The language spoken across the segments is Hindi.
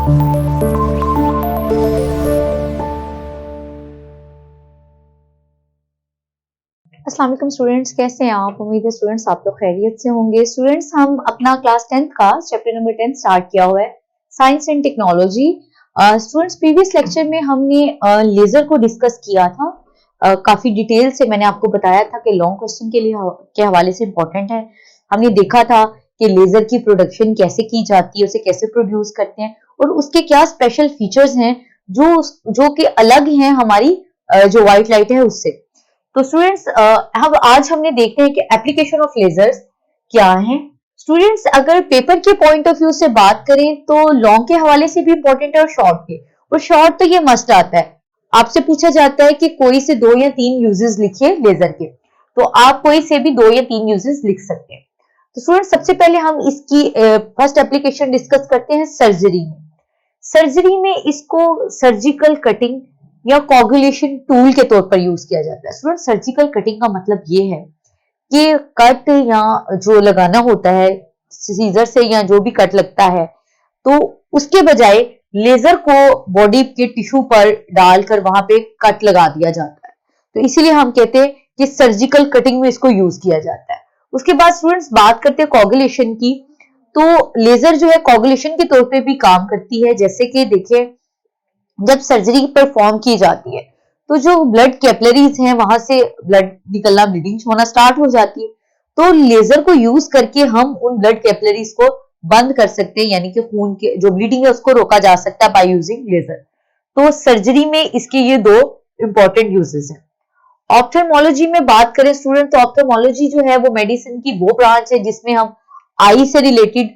अस्सलाम वालेकुम स्टूडेंट्स, कैसे हैं आप? उम्मीद है स्टूडेंट्स आप लोग खैरियत से होंगे। स्टूडेंट्स, हम अपना क्लास 10th का चैप्टर नंबर 10 स्टार्ट किया हुआ है, science and technology. Students, previous lecture में हमने लेजर को डिस्कस किया था। काफी डिटेल से मैंने आपको बताया था कि लॉन्ग क्वेश्चन के हवाले से इंपॉर्टेंट है। हमने देखा था कि लेजर की प्रोडक्शन कैसे की जाती है, उसे कैसे प्रोड्यूस करते हैं और उसके क्या स्पेशल फीचर्स हैं जो कि अलग हैं हमारी जो व्हाइट लाइट है उससे। तो स्टूडेंट्स, अब आज हमने देखते हैं कि एप्लीकेशन ऑफ लेजर्स क्या है। स्टूडेंट्स, अगर पेपर के पॉइंट ऑफ व्यू से बात करें तो लॉन्ग के हवाले से भी इंपॉर्टेंट है और शॉर्ट के। और शॉर्ट तो ये मस्ट आता है, आपसे पूछा जाता है कि कोई से 2 या 3 यूजेस लिखिए लेजर के, तो आप कोई से भी 2 या 3 यूजेस लिख सकते हैं। तो स्टूडेंट्स, सबसे पहले हम इसकी फर्स्ट एप्लीकेशन डिस्कस करते हैं सर्जरी में। सर्जरी में इसको सर्जिकल कटिंग या कोगुलेशन टूल के तौर पर यूज किया जाता है। स्टूडेंट, सर्जिकल कटिंग का मतलब ये है कि कट या जो लगाना होता है सीजर से या जो भी कट लगता है, तो उसके बजाय लेजर को बॉडी के टिश्यू पर डालकर वहां पे कट लगा दिया जाता है। तो इसीलिए हम कहते हैं कि सर्जिकल कटिंग में इसको यूज किया जाता है। उसके बाद स्टूडेंट्स बात करते हैं कोगुलेशन की। तो लेजर जो है कोगुलेशन के तौर पे भी काम करती है। जैसे कि देखिए, जब सर्जरी परफॉर्म की जाती है तो जो ब्लड कैपिलरीज हैं वहां से ब्लड निकलना, ब्लीडिंग होना स्टार्ट हो जाती है। तो लेजर को यूज करके हम उन ब्लड कैपिलरीज को बंद कर सकते हैं, यानी कि खून के जो ब्लीडिंग है उसको रोका जा सकता है बाय यूजिंग लेजर। तो सर्जरी में इसके ये 2 इंपॉर्टेंट यूजेस हैं। ऑप्थेल्मोलॉजी में बात करें स्टूडेंट, तो ऑप्थेल्मोलॉजी जो है वो मेडिसिन की वो ब्रांच है जिसमें हम आई से रिलेटेड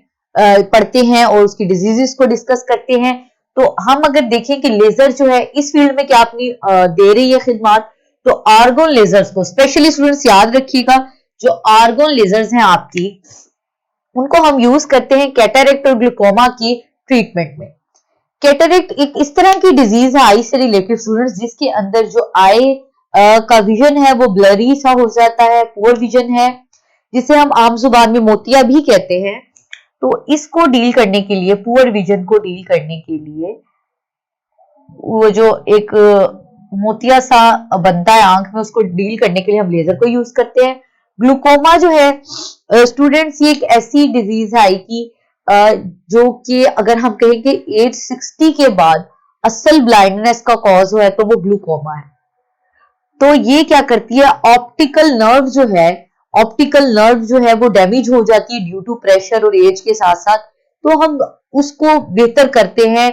पढ़ते हैं और उसकी डिजीजेस को डिस्कस करते हैं। तो हम अगर देखें कि लेजर जो है इस फील्ड में क्या अपनी दे रही है खिदमत, तो आर्गन लेजर्स को स्पेशली स्टूडेंट्स याद रखिएगा। जो आर्गन लेजर्स हैं आपकी, उनको हम यूज करते हैं कैटरेक्ट और ग्लूकोमा की ट्रीटमेंट में। कैटरेक्ट एक इस तरह की डिजीज है आई से रिलेटेड स्टूडेंट्स, जिसके अंदर जो आई का विजन है वो ब्लरी सा हो जाता है, पुअर विजन है, जिसे हम आम जुबान में मोतिया भी कहते हैं। तो इसको डील करने के लिए, पुअर विजन को डील करने के लिए, वो जो एक मोतिया सा बनता है आंख में, उसको डील करने के लिए हम लेजर को यूज करते हैं। ग्लूकोमा जो है स्टूडेंट्स, ये एक ऐसी डिजीज है आई की जो कि अगर हम कहें कि एज 60 के बाद असल ब्लाइंडनेस का कॉज है तो वो ग्लूकोमा है। तो ये क्या करती है, ऑप्टिकल नर्व जो है वो डैमेज हो जाती है ड्यू टू प्रेशर और एज के साथ साथ। तो हम उसको बेहतर करते हैं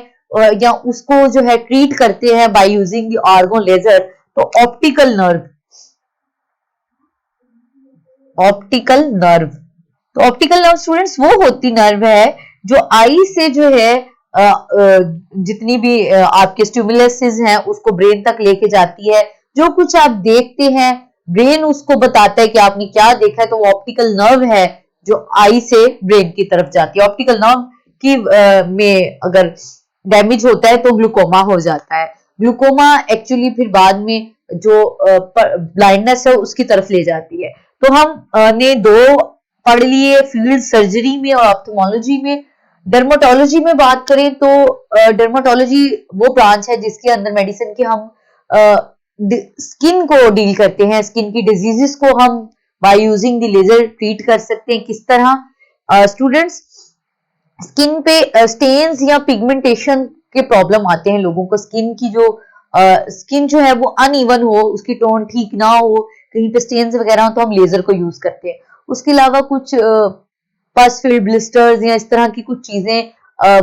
या उसको जो है ट्रीट करते हैं by using the argon laser. तो ऑप्टिकल नर्व स्टूडेंट्स वो होती नर्व है जो आई से जो है जितनी भी आपके स्टिमुलसेस हैं उसको ब्रेन तक लेके जाती है। जो कुछ आप देखते हैं ब्रेन उसको बताता है कि आपने क्या देखा है, तो वो ऑप्टिकल नर्व है जो आई से ब्रेन की तरफ जाती है। ऑप्टिकल नर्व की में अगर डैमेज होता है तो ग्लूकोमा हो जाता है। ग्लूकोमा एक्चुअली फिर बाद में जो ब्लाइंडनेस है उसकी तरफ ले जाती है। तो हम ने 2 पढ़ लिए फील्ड, सर्जरी में और ऑप्थेल्मोलॉजी में। डर्मेटोलॉजी में बात करें तो डर्मेटोलॉजी वो ब्रांच है जिसके अंदर मेडिसिन के हम स्किन को डील करते हैं। स्किन की डिजीजेस को हम by using the laser treat कर सकते हैं। किस तरह स्टूडेंट्स, स्किन पे स्टेन्स या पिगमेंटेशन के प्रॉब्लम आते हैं लोगों को। स्किन जो है वो अनइवन हो, उसकी टोन ठीक ना हो, कहीं पे स्टेन्स वगैरह हो, तो हम लेजर को यूज करते हैं। उसके अलावा कुछ पस फील्ड ब्लिस्टर्स या इस तरह की कुछ चीजें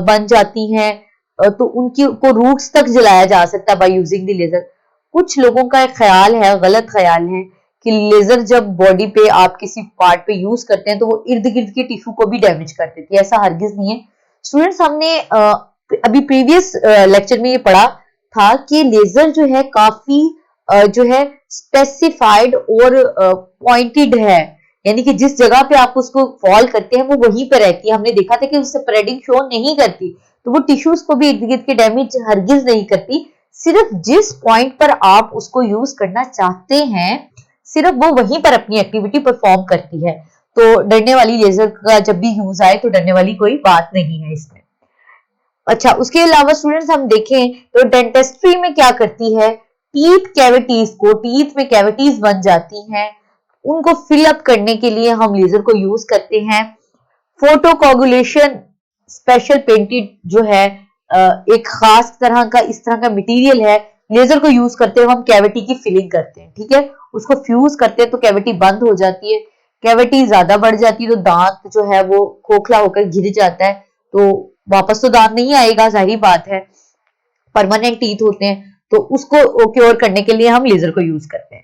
बन जाती हैं, तो उनकी को रूट्स तक जलाया जा सकता है बाय यूजिंग द लेजर। कुछ लोगों का एक ख्याल है, गलत ख्याल है, कि लेजर जब बॉडी पे आप किसी पार्ट पे यूज करते हैं तो वो इर्द गिर्द के टिश्यू को भी डैमेज कर देती है। ऐसा हरगिज नहीं है स्टूडेंट्स। हमने अभी प्रीवियस लेक्चर में ये पढ़ा था कि लेजर जो है काफी जो है स्पेसिफाइड और पॉइंटेड है, यानी कि जिस जगह पे आप उसको फॉल करते हैं वो वहीं पे रहती है। हमने देखा था कि उससे स्प्रेडिंग शो नहीं करती, तो वो टिश्यूज को भी इर्द गिर्द के डैमेज हरगिज नहीं करती। सिर्फ जिस पॉइंट पर आप उसको यूज करना चाहते हैं सिर्फ वो वहीं पर अपनी एक्टिविटी परफॉर्म करती है। तो डरने वाली लेजर का जब भी यूज आए तो डरने वाली कोई बात नहीं है इसमें। अच्छा, उसके अलावा स्टूडेंट्स हम देखें तो डेंटिस्ट्री में क्या करती है, टीथ कैविटीज को, टीथ में कैविटीज बन जाती हैं, उनको फिलअप करने के लिए हम लेजर को यूज करते हैं। फोटोकोगुलेशन स्पेशल पेंटेड जो है एक खास तरह का इस तरह का मटेरियल है, लेजर को यूज करते हुए हम कैविटी की फिलिंग करते हैं, ठीक है, उसको फ्यूज करते हैं तो कैविटी बंद हो जाती है, कैविटी ज्यादा बढ़ जाती है तो दांत जो है वो खोखला होकर गिर जाता है, तो वापस तो दांत नहीं आएगा, जाहिर बात है, परमानेंट टीथ होते हैं, तो उसको क्योर करने के लिए हम लेजर को यूज करते हैं।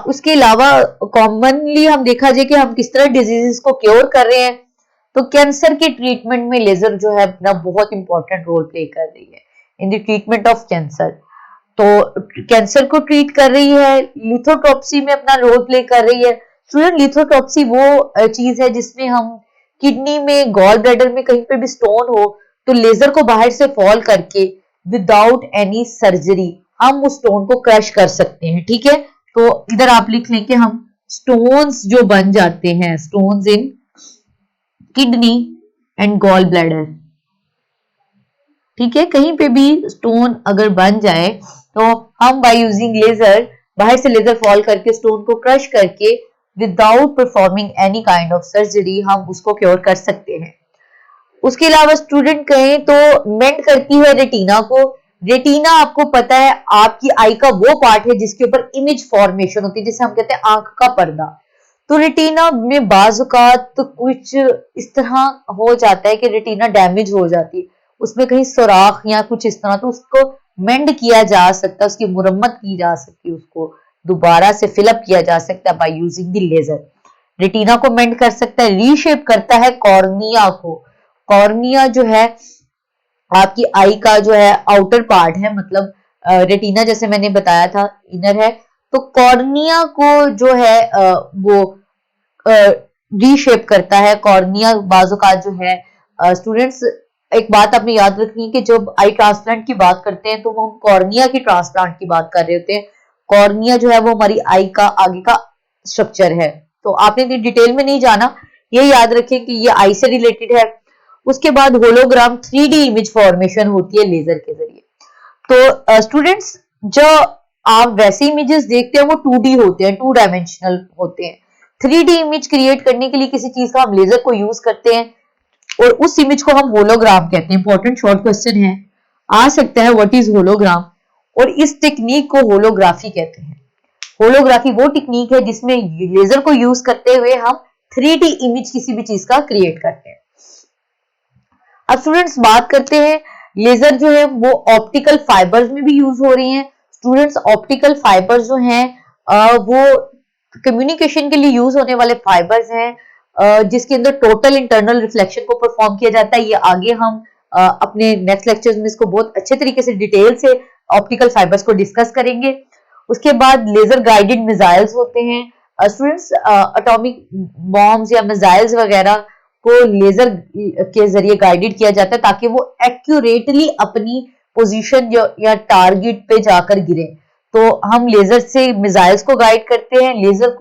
उसके अलावा कॉमनली हम देखा जाए कि हम किस तरह डिजीजेस को क्योर कर रहे हैं, तो कैंसर के ट्रीटमेंट में लेजर जो है अपना बहुत इंपॉर्टेंट रोल प्ले कर रही है in the treatment of cancer. तो कैंसर को ट्रीट कर रही है, लिथोट्रॉप्सी में अपना रोल प्ले कर रही है। स्टूडेंट, लिथोट्रॉप्सी वो चीज है जिसमें हम किडनी में, गॉल ब्लैडर में कहीं पे भी स्टोन हो तो लेजर को बाहर से फॉल करके विदाउट एनी सर्जरी हम उस स्टोन को क्रश कर सकते हैं, ठीक है। तो इधर आप लिख लें कि हम स्टोन्स जो बन जाते हैं, stones in kidney and gall bladder, ठीक है, कहीं पे भी स्टोन अगर बन जाए तो हम बाय यूजिंग लेजर, बाहर से लेजर फॉल करके स्टोन को क्रश करके without performing any kind of surgery हम उसको क्योर कर सकते हैं। उसके अलावा स्टूडेंट कहें तो मेंट करती है रेटिना को। रेटिना आपको पता है आपकी आई का वो पार्ट है जिसके ऊपर इमेज फॉर्मेशन होती है, जिसे हम कहते हैं आंख का पर्दा। तो रेटिना में बाजुकात तो कुछ इस तरह हो जाता है कि रेटिना डैमेज हो जाती है, उसमें कहीं सुराख या कुछ इस तरह, तो उसको मेंड किया जा सकता है, उसकी मुरम्मत की जा सकती है, उसको दोबारा से फिलअप किया जा सकता है by using the laser. Retina को मेंड कर सकता है, रीशेप करता है कॉर्निया को। कॉर्निया जो है आपकी आई का जो है आउटर पार्ट है, मतलब रेटिना जैसे मैंने बताया था इनर है, तो कॉर्निया को जो है वो रीशेप करता है। कॉर्निया बाजुका जो है स्टूडेंट्स, एक बात आपने याद रखनी है कि जब आई ट्रांसप्लांट की बात करते हैं तो वो हम कॉर्निया की ट्रांसप्लांट की बात कर रहे होते हैं। कॉर्निया जो है वो हमारी आई का आगे का स्ट्रक्चर है, तो आपने डिटेल में नहीं जाना, ये याद रखें कि ये आई से रिलेटेड है। उसके बाद होलोग्राम 3D इमेज फॉर्मेशन होती है लेजर के जरिए। तो स्टूडेंट्स, जो आप वैसे इमेजेस देखते हैं वो 2D होते हैं, 2 डायमेंशनल होते हैं। 3D इमेज क्रिएट करने के लिए किसी चीज का हम लेजर को यूज करते हैं और उस इमेज को हम होलोग्राम कहते हैं। इंपॉर्टेंट शॉर्ट क्वेश्चन है, आ सकता है व्हाट इज होलोग्राम, और इस टेक्निक को होलोग्राफी कहते हैं। होलोग्राफी वो टेक्निक है जिसमें लेजर को यूज करते हुए हम 3D इमेज किसी भी चीज का क्रिएट करते हैं। अब स्टूडेंट्स बात करते हैं, लेजर जो है वो ऑप्टिकल फाइबर्स में भी यूज हो रही हैं। स्टूडेंट्स, ऑप्टिकल फाइबर्स जो हैं वो कम्युनिकेशन के लिए यूज होने वाले फाइबर्स हैं, जिसके अंदर टोटल इंटरनल रिफ्लेक्शन को परफॉर्म किया जाता है। ये आगे हम अपने नेक्स्ट लेक्चर्स में इसको बहुत अच्छे तरीके से डिटेल से ऑप्टिकल फाइबर्स को डिस्कस करेंगे। उसके बाद लेजर गाइडेड मिसाइल्स होते हैं। स्टूडेंट्स, एटॉमिक बॉम्ब्स या मिसाइल्स वगैरह को लेजर के जरिए गाइडेड किया जाता है ताकि वो एक्यूरेटली अपनी पोजीशन या टारगेट पे जाकर गिरे। तो हम लेजर से मिसाइल्स को गाइड करते हैं, लेजर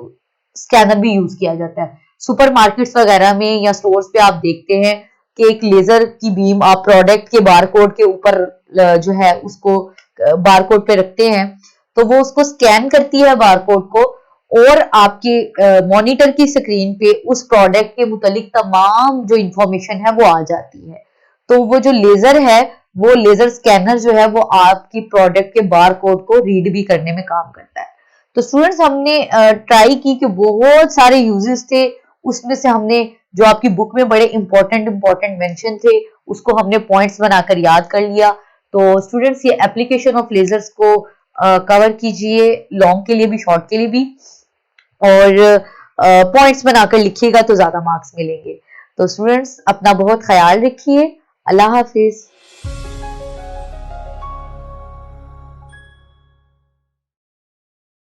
स्कैनर भी यूज किया जाता है। सुपरमार्केट्स वगैरह में या स्टोर्स पे आप देखते हैं कि एक लेजर की बीम आप प्रोडक्ट के बारकोड के ऊपर जो है उसको बारकोड पे रखते हैं, तो वो उसको स्कैन करती है बारकोड को, और आपके मॉनिटर की स्क्रीन पे उस प्रोडक्ट के मुतालिक तमाम जो इंफॉर्मेशन है वो आ जाती है। तो वो जो लेजर है, वो लेजर स्कैनर जो है वो आपकी प्रोडक्ट के बार कोड को रीड भी करने में काम करता है। तो स्टूडेंट्स, हमने ट्राई की कि बहुत सारे यूजेस थे, उसमें से हमने जो आपकी बुक में बड़े इंपॉर्टेंट मेंशन थे उसको हमने पॉइंट्स बनाकर याद कर लिया। तो स्टूडेंट्स, ये एप्लीकेशन ऑफ लेजर्स को कवर कीजिए, लॉन्ग के लिए भी शॉर्ट के लिए भी, और पॉइंट्स बनाकर लिखिएगा तो ज्यादा मार्क्स मिलेंगे। तो स्टूडेंट्स, अपना बहुत ख्याल रखिए। अल्लाह हाफिज।